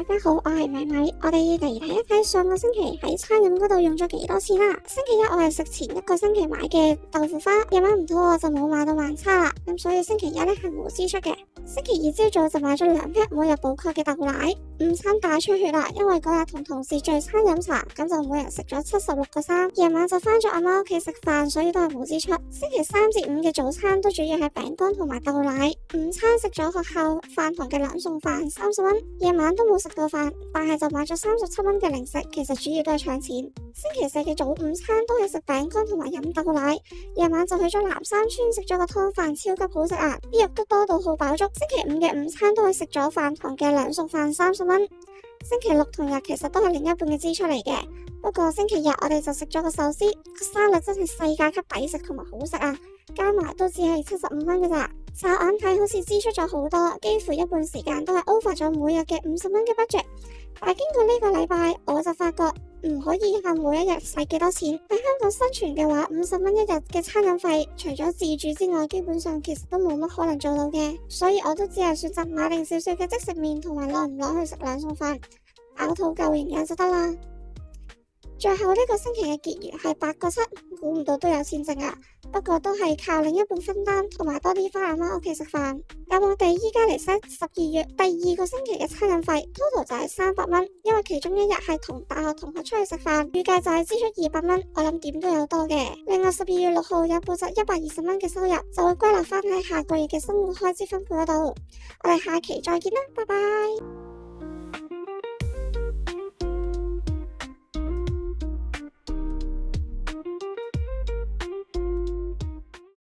大家好，我係米米，我哋嚟睇一睇上個星期喺餐飲嗰度用咗幾多錢啦。星期一我係食前一個星期買嘅豆腐花，夜晚唔肚餓就冇買到晚餐啦，咁所以星期一呢係冇支出嘅。星期二朝早就買咗2 pack 每日補鈣嘅豆奶。午餐大出血啦，因為嗰日同同事聚餐飲茶，咁就每人食咗76個3。夜晚就返咗阿媽屋企食飯，所以都係冇支出。星期3至5嘅早餐都主要係餅乾同埋豆奶。午餐食咗學校飯堂嘅兩餸飯30蚊，夜晚都冇食到飯，但係就買咗37蚊嘅零食，其實主要都係搶錢。星期四嘅早午餐都係食餅乾同埋飲豆奶，夜晚就去咗南山村食咗個湯飯，超級好食啊！啲肉都多到好飽足。星期五嘅午餐都係食咗飯堂嘅兩餸飯30蚊。星期六同日其實都係另一半嘅支出嚟嘅，不過星期日我哋就食咗個壽司，個沙律真係世界級抵食同埋好食啊，加埋都只係75蚊㗎咋。乍眼睇好似支出咗好多，幾乎一半時間都係 over 咗每日嘅50蚊嘅 budget。但係經過呢個禮拜，我就發覺唔可以限每一日使幾多錢。喺香港生存嘅話，50蚊一日嘅餐飲費，除咗自助之外，基本上其實都冇乜可能做到嘅。所以我都只係選擇買定少少嘅即食麵，同埋耐唔耐去食兩餸飯，飽肚夠營養就得啦。最後呢個星期嘅結餘係8個7，估唔到都有錢剩啊！不過都係靠另一半分擔，同埋多啲返阿媽屋企食飯。咁我哋依家嚟 set 12月第2個星期嘅餐飲費 ，total 就係300蚊，因為其中一日係同大學同學出去食飯，預計就係支出200蚊，我諗點都有多嘅。另外12月6號有補足120蚊嘅收入，就會歸納返喺下個月嘅生活開支分配嗰度。我哋下期再見啦，拜拜。